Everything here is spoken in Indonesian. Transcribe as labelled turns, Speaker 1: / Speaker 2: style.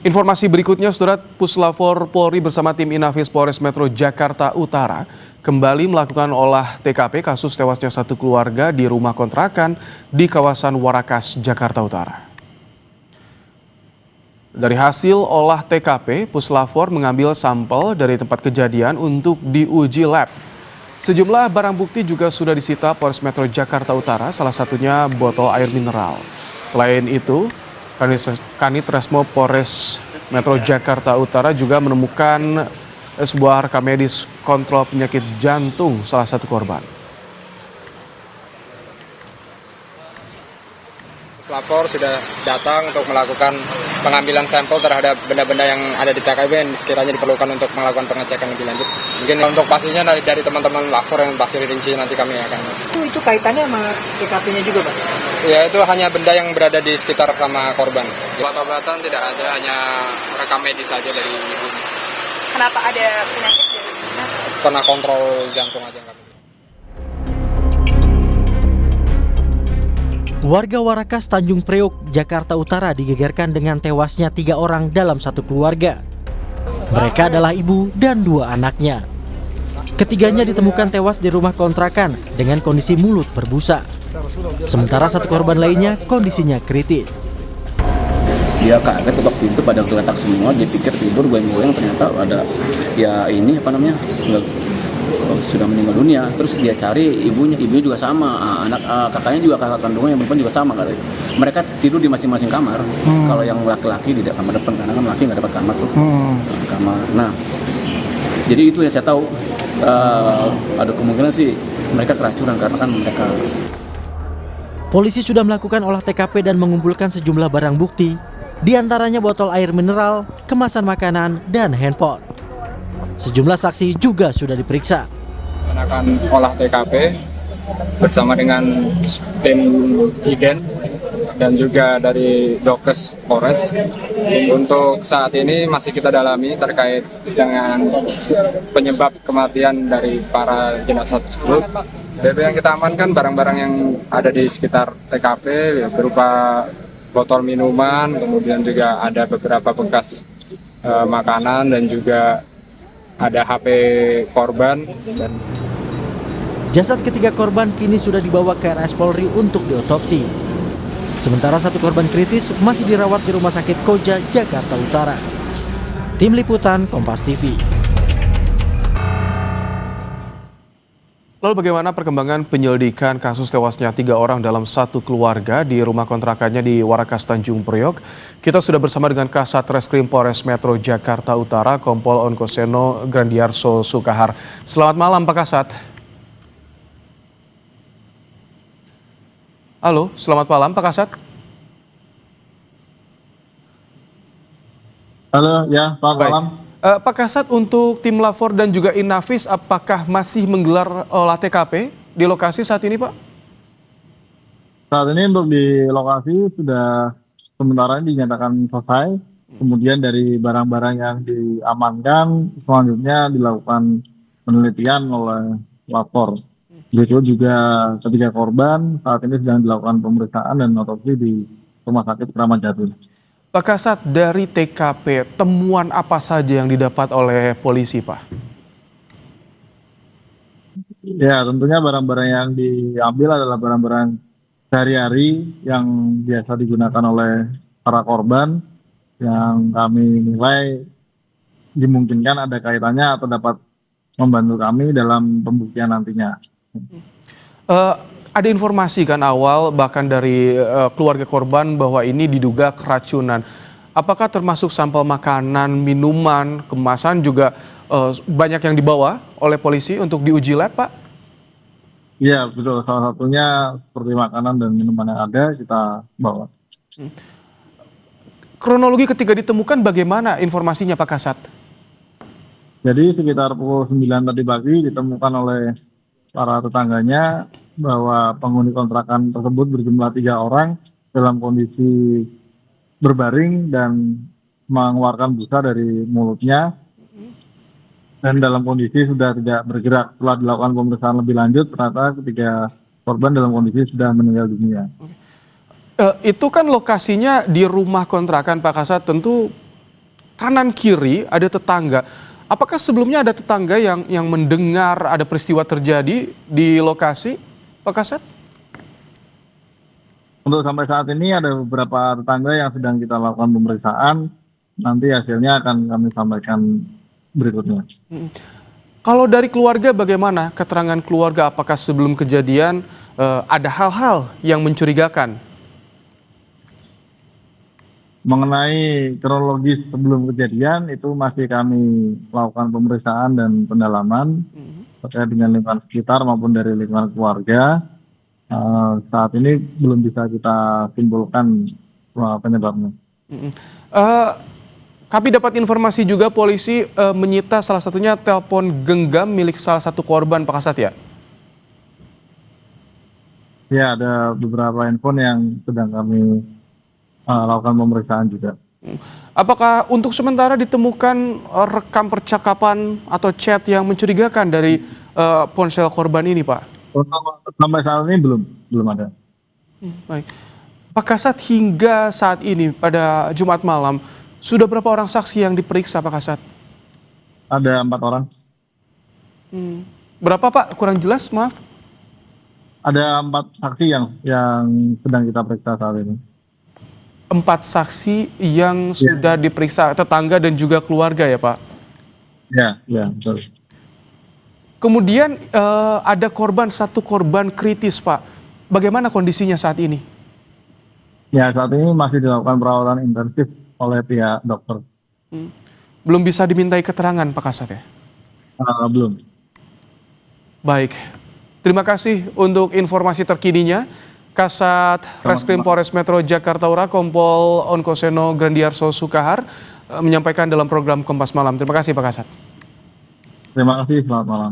Speaker 1: Informasi berikutnya, Saudara, Puslapor Polri bersama tim Inafis Polres Metro Jakarta Utara kembali melakukan olah TKP kasus tewasnya satu keluarga di rumah kontrakan di kawasan Warakas, Jakarta Utara. Dari hasil olah TKP, Puslapor mengambil sampel dari tempat kejadian untuk diuji lab. Sejumlah barang bukti juga sudah disita Polres Metro Jakarta Utara, salah satunya botol air mineral. Selain itu, Kanit Resmo Polres Metro Jakarta Utara juga menemukan sebuah rekam medis kontrol penyakit jantung salah satu korban.
Speaker 2: Puslapor sudah datang untuk melakukan pengambilan sampel terhadap benda-benda yang ada di TKP yang sekiranya diperlukan untuk melakukan pengecekan lebih lanjut. Mungkin untuk pastinya dari teman-teman lapor yang pasti rinci nanti kami akan.
Speaker 3: Itu kaitannya sama TKP-nya juga, Pak?
Speaker 2: Ya, itu hanya benda yang berada di sekitar sama korban. Obat-obatan tidak ada, hanya rekam medis saja dari ibu.
Speaker 4: Kenapa ada penyakit dari mana?
Speaker 2: Karena kontrol jantung aja nggak.
Speaker 5: Warga Warakas, Tanjung Priok, Jakarta Utara digegerkan dengan tewasnya 3 orang dalam satu keluarga. Mereka adalah ibu dan 2 anaknya. Ketiganya ditemukan tewas di rumah kontrakan dengan kondisi mulut berbusa. Sementara satu korban lainnya kondisinya kritis.
Speaker 6: Dia kaget ketok pintu pada geletak semua, dia pikir tidur goyang-goyang, ternyata ada sudah meninggal dunia. Terus dia cari ibunya juga sama, kakaknya juga, kakak kandungnya yang perempuan juga sama kali. Mereka tidur di masing-masing kamar. Kalau yang laki-laki di kamar depan, karena kan laki nggak dapat kamar tuh. Kamar. Nah, jadi itu yang saya tahu. Ada kemungkinan sih mereka keracunan karena kan mereka.
Speaker 5: Polisi sudah melakukan olah TKP dan mengumpulkan sejumlah barang bukti, di antaranya botol air mineral, kemasan makanan, dan handphone. Sejumlah saksi juga sudah diperiksa.
Speaker 2: Melaksanakan olah TKP bersama dengan tim IDEN dan juga dari Dokes Polres. Untuk saat ini masih kita dalami terkait dengan penyebab kematian dari para jenazah tersebut. Yang kita amankan barang-barang yang ada di sekitar TKP ya, berupa botol minuman, kemudian juga ada beberapa bekas makanan dan juga ada HP korban.
Speaker 5: Jasad ketiga korban kini sudah dibawa ke RS Polri untuk diotopsi. Sementara satu korban kritis masih dirawat di Rumah Sakit Koja, Jakarta Utara. Tim Liputan Kompas TV.
Speaker 1: Lalu bagaimana perkembangan penyelidikan kasus tewasnya 3 orang dalam satu keluarga di rumah kontrakannya di Warakas, Tanjung Priok? Kita sudah bersama dengan Kasat Reskrim Polres Metro Jakarta Utara, Kompol Onkoseno Grandiarso Sukahar. Selamat malam, Pak Kasat. Halo, selamat malam, Pak Kasat.
Speaker 7: Halo, ya, Pak malam.
Speaker 1: Pak Kasat, untuk tim Lapor dan juga Inafis, apakah masih menggelar olah TKP di lokasi saat ini, Pak?
Speaker 7: Saat ini untuk di lokasi sudah sementara dinyatakan selesai. Kemudian dari barang-barang yang diamankan, selanjutnya dilakukan penelitian oleh lapor. Itu juga ketiga korban saat ini sedang dilakukan pemeriksaan dan otopsi di Rumah Sakit Kramat Jati.
Speaker 1: Pak Kasat, dari TKP, temuan apa saja yang didapat oleh polisi, Pak?
Speaker 7: Ya, tentunya barang-barang yang diambil adalah barang-barang sehari-hari yang biasa digunakan oleh para korban, yang kami nilai dimungkinkan ada kaitannya atau dapat membantu kami dalam pembuktian nantinya.
Speaker 1: Ada informasi kan awal bahkan dari keluarga korban bahwa ini diduga keracunan. Apakah termasuk sampel makanan, minuman, kemasan juga banyak yang dibawa oleh polisi untuk diuji lab, Pak?
Speaker 7: Iya, betul. Salah satunya seperti makanan dan minuman yang ada kita bawa.
Speaker 1: Kronologi ketika ditemukan bagaimana informasinya, Pak Kasat?
Speaker 7: Jadi sekitar pukul 9 tadi pagi ditemukan oleh para tetangganya bahwa penghuni kontrakan tersebut berjumlah 3 orang dalam kondisi berbaring dan mengeluarkan busa dari mulutnya dan dalam kondisi sudah tidak bergerak. Setelah dilakukan pemeriksaan lebih lanjut, ternyata ketiga korban dalam kondisi sudah meninggal dunia.
Speaker 1: Itu kan lokasinya di rumah kontrakan, Pak Kasat, tentu kanan kiri ada tetangga. Apakah sebelumnya ada tetangga yang mendengar ada peristiwa terjadi di lokasi, Pak Kasat?
Speaker 7: Untuk sampai saat ini ada beberapa tetangga yang sedang kita lakukan pemeriksaan. Nanti hasilnya akan kami sampaikan berikutnya.
Speaker 1: Kalau dari keluarga bagaimana keterangan keluarga? Apakah sebelum kejadian ada hal-hal yang mencurigakan?
Speaker 7: Mengenai kronologis sebelum kejadian itu masih kami lakukan pemeriksaan dan pendalaman terkait dengan lingkungan sekitar maupun dari lingkungan keluarga. Saat ini belum bisa kita simpulkan penyebabnya.
Speaker 1: Kami dapat informasi juga polisi menyita salah satunya telepon genggam milik salah satu korban, Pak Kasat ya?
Speaker 7: Ya, ada beberapa handphone yang sedang kami lakukan pemeriksaan juga.
Speaker 1: Apakah untuk sementara ditemukan rekam percakapan atau chat yang mencurigakan dari ponsel korban ini, Pak?
Speaker 7: Sampai saat ini belum ada.
Speaker 1: Baik. Pak Kasat, hingga saat ini pada Jumat malam sudah berapa orang saksi yang diperiksa, Pak Kasat?
Speaker 7: Ada 4 orang.
Speaker 1: Berapa, Pak? Kurang jelas, maaf.
Speaker 7: Ada 4 saksi yang sedang kita periksa saat ini.
Speaker 1: 4 saksi yang sudah diperiksa, tetangga dan juga keluarga ya, Pak?
Speaker 7: Ya, betul.
Speaker 1: Kemudian ada satu korban kritis, Pak. Bagaimana kondisinya saat ini?
Speaker 7: Ya, saat ini masih dilakukan perawatan intensif oleh pihak dokter.
Speaker 1: Belum bisa dimintai keterangan, Pak Kasat ya?
Speaker 7: Belum.
Speaker 1: Baik, terima kasih untuk informasi terkininya. Kasat Reskrim Polres Metro Jakarta Utara Kompol Onkoseno Grandiarso Sukahar menyampaikan dalam program Kompas Malam. Terima kasih Pak Kasat.
Speaker 7: Terima kasih, selamat malam.